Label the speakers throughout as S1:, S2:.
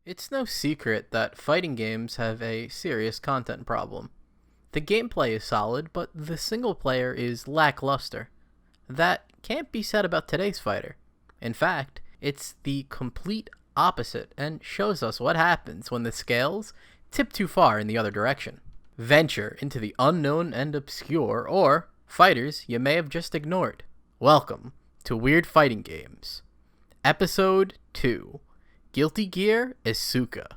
S1: It's no secret that fighting games have a serious content problem. The gameplay is solid, but the single player is lackluster. That can't be said about today's fighter. In fact, it's the complete opposite and shows us what happens when the scales tip too far in the other direction. Venture into the unknown and obscure, or fighters you may have just ignored. Welcome to Weird Fighting Games. Episode 2. Guilty Gear Isuka.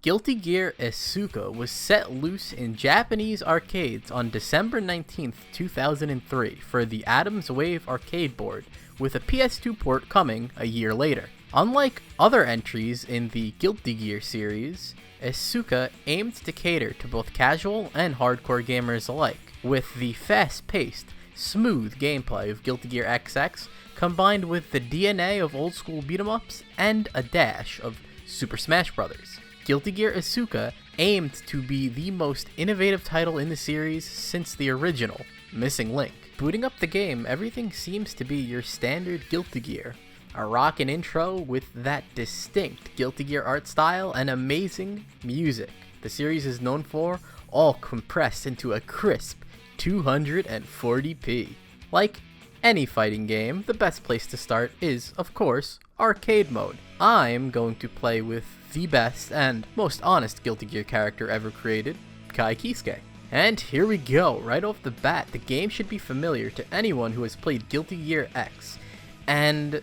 S1: Guilty Gear Isuka was set loose in Japanese arcades on December 19th, 2003 for the Adams Wave arcade board, with a PS2 port coming a year later. Unlike other entries in the Guilty Gear series, Isuka aimed to cater to both casual and hardcore gamers alike, with the fast-paced, smooth gameplay of Guilty Gear XX combined with the DNA of old-school beat-em-ups and a dash of Super Smash Bros. Guilty Gear Isuka aimed to be the most innovative title in the series since the original, Missing Link. Booting up the game, everything seems to be your standard Guilty Gear. A rockin' intro with that distinct Guilty Gear art style and amazing music the series is known for, all compressed into a crisp 240p. Like any fighting game, the best place to start is, of course, arcade mode. I'm going to play with the best and most honest Guilty Gear character ever created, Kai Kisuke. And here we go, right off the bat, the game should be familiar to anyone who has played Guilty Gear X. And,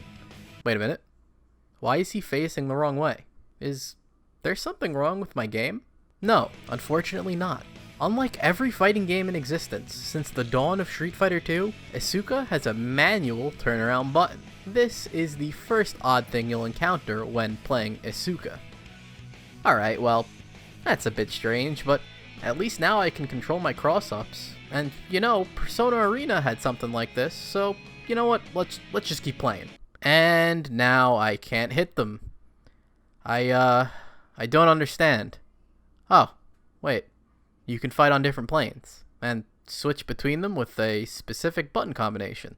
S1: wait a minute, why is he facing the wrong way? Is there something wrong with my game? No, unfortunately not. Unlike every fighting game in existence since the dawn of Street Fighter II, Isuka has a manual turnaround button. This is the first odd thing you'll encounter when playing Isuka. Alright, well, that's a bit strange, but at least now I can control my cross-ups. And, you know, Persona Arena had something like this, so, you know what, let's just keep playing. And now I can't hit them. I don't understand. Oh, wait, you can fight on different planes, and switch between them with a specific button combination.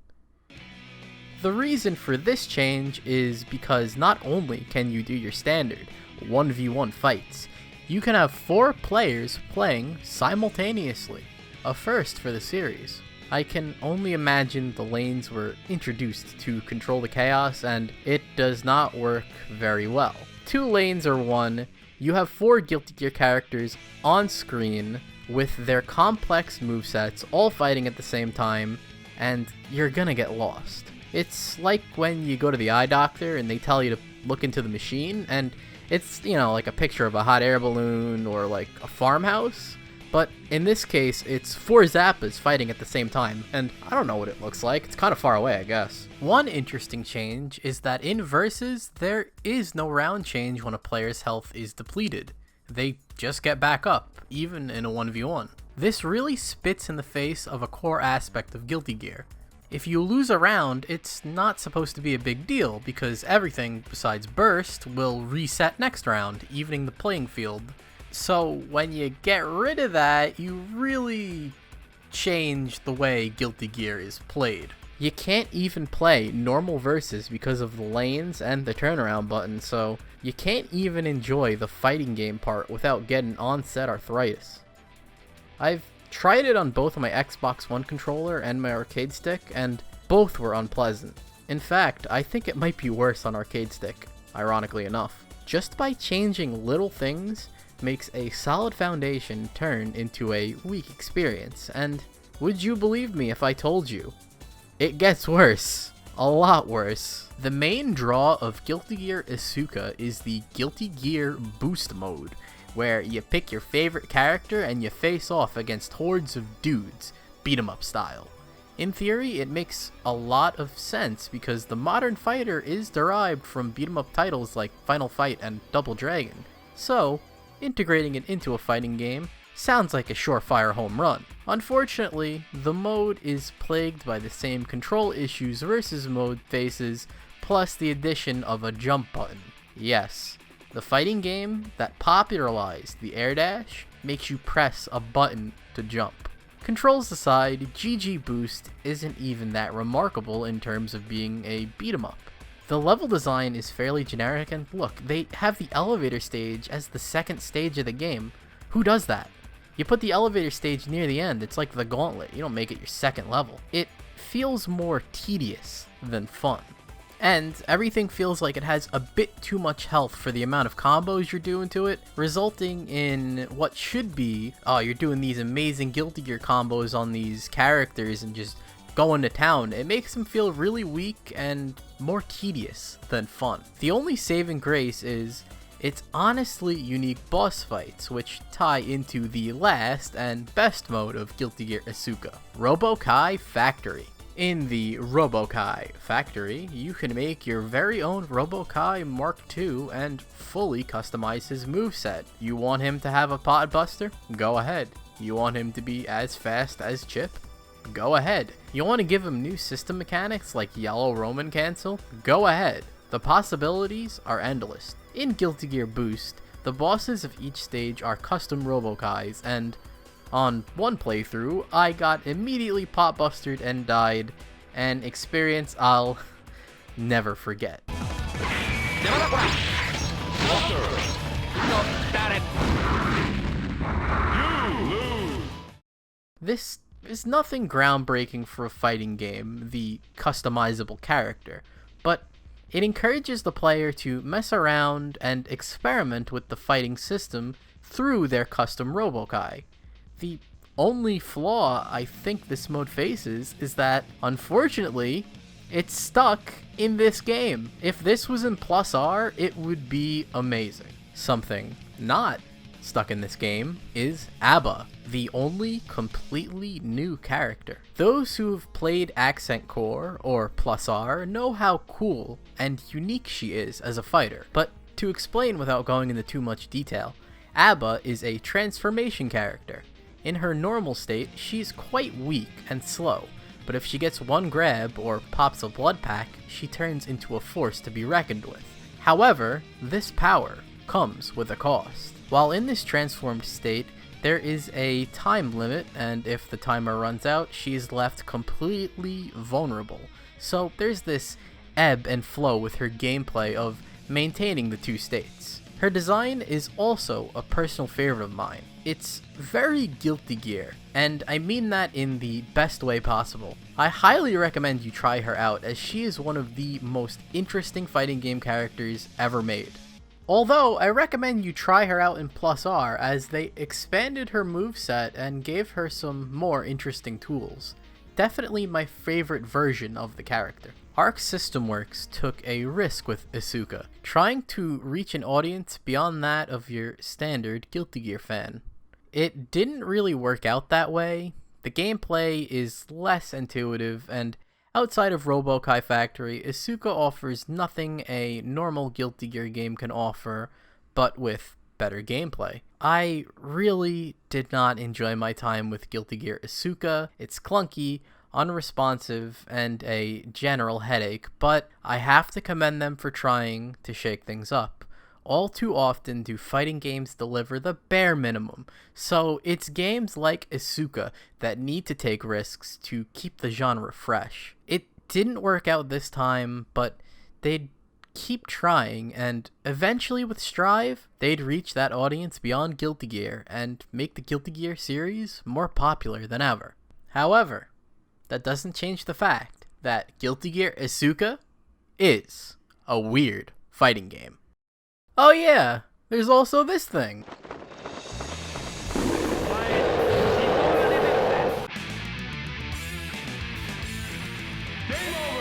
S1: The reason for this change is because not only can you do your standard 1v1 fights, you can have 4 players playing simultaneously, a first for the series. I can only imagine the lanes were introduced to control the chaos, and it does not work very well. 2 lanes or 1, you have 4 Guilty Gear characters on screen with their complex movesets all fighting at the same time, and you're gonna get lost. It's like when you go to the eye doctor and they tell you to look into the machine, and it's, you know, like a picture of a hot air balloon or like a farmhouse. But in this case, it's 4 Zappas fighting at the same time, and I don't know what it looks like. It's kind of far away, I guess. One interesting change is that in Versus, there is no round change when a player's health is depleted. They just get back up, even in a 1v1. This really spits in the face of a core aspect of Guilty Gear. If you lose a round, it's not supposed to be a big deal, because everything besides burst will reset next round, evening the playing field. So when you get rid of that, you really change the way Guilty Gear is played. You can't even play normal versus because of the lanes and the turnaround button, so you can't even enjoy the fighting game part without getting onset arthritis. I've tried it on both my Xbox One controller and my arcade stick, and both were unpleasant. In fact, I think it might be worse on arcade stick, ironically enough. Just by changing little things, makes a solid foundation turn into a weak experience, and would you believe me if I told you? It gets worse. A lot worse. The main draw of Guilty Gear Isuka is the Guilty Gear Boost mode, where you pick your favorite character and you face off against hordes of dudes, beat 'em up style. In theory, it makes a lot of sense because the modern fighter is derived from beat 'em up titles like Final Fight and Double Dragon, so integrating it into a fighting game sounds like a surefire home run. Unfortunately, the mode is plagued by the same control issues versus mode faces, plus the addition of a jump button. Yes, the fighting game that popularized the air dash makes you press a button to jump. Controls aside, GG Boost isn't even that remarkable in terms of being a beat 'em up. The level design is fairly generic, and look, they have the elevator stage as the second stage of the game. Who does that? You put the elevator stage near the end, it's like the gauntlet, you don't make it your second level. It feels more tedious than fun. And everything feels like it has a bit too much health for the amount of combos you're doing to it, resulting in what should be, oh, you're doing these amazing Guilty Gear combos on these characters and just going to town. It makes them feel really weak and more tedious than fun. The only saving grace is its honestly unique boss fights, which tie into the last and best mode of Guilty Gear Isuka, Robo-Kai Factory. In the Robo-Kai Factory, you can make your very own Robo-Kai Mark II and fully customize his moveset. You want him to have a pod buster? Go ahead. You want him to be as fast as Chip? Go ahead. You want to give him new system mechanics like Yellow Roman Cancel? Go ahead. The possibilities are endless. In Guilty Gear Boost, the bosses of each stage are custom Robo-Kais, and on one playthrough, I got immediately pot-bustered and died, an experience I'll never forget. This is nothing groundbreaking for a fighting game, the customizable character, but it encourages the player to mess around and experiment with the fighting system through their custom Robo-Kai. The only flaw I think this mode faces is that, unfortunately, it's stuck in this game. If this was in Plus R, it would be amazing. Something not stuck in this game is Abba, the only completely new character. Those who have played Accent Core or Plus R know how cool and unique she is as a fighter, but to explain without going into too much detail, Abba is a transformation character. In her normal state, she's quite weak and slow, but if she gets one grab or pops a blood pack, she turns into a force to be reckoned with. However, this power comes with a cost. While in this transformed state, there is a time limit, and if the timer runs out, she is left completely vulnerable. So there's this ebb and flow with her gameplay of maintaining the two states. Her design is also a personal favorite of mine. It's very Guilty Gear, and I mean that in the best way possible. I highly recommend you try her out, as she is one of the most interesting fighting game characters ever made. Although, I recommend you try her out in Plus R, as they expanded her moveset and gave her some more interesting tools. Definitely my favorite version of the character. Arc System Works took a risk with Isuka, trying to reach an audience beyond that of your standard Guilty Gear fan. It didn't really work out that way. The gameplay is less intuitive, and outside of Robo-Kai Factory, Isuka offers nothing a normal Guilty Gear game can offer, but with better gameplay. I really did not enjoy my time with Guilty Gear Isuka. It's clunky, unresponsive, and a general headache, but I have to commend them for trying to shake things up. All too often do fighting games deliver the bare minimum, so it's games like Isuka that need to take risks to keep the genre fresh. It didn't work out this time, but they'd keep trying, and eventually with Strive, they'd reach that audience beyond Guilty Gear and make the Guilty Gear series more popular than ever. However, that doesn't change the fact that Guilty Gear Isuka is a weird fighting game. Oh yeah, There's also this thing.
S2: Game over.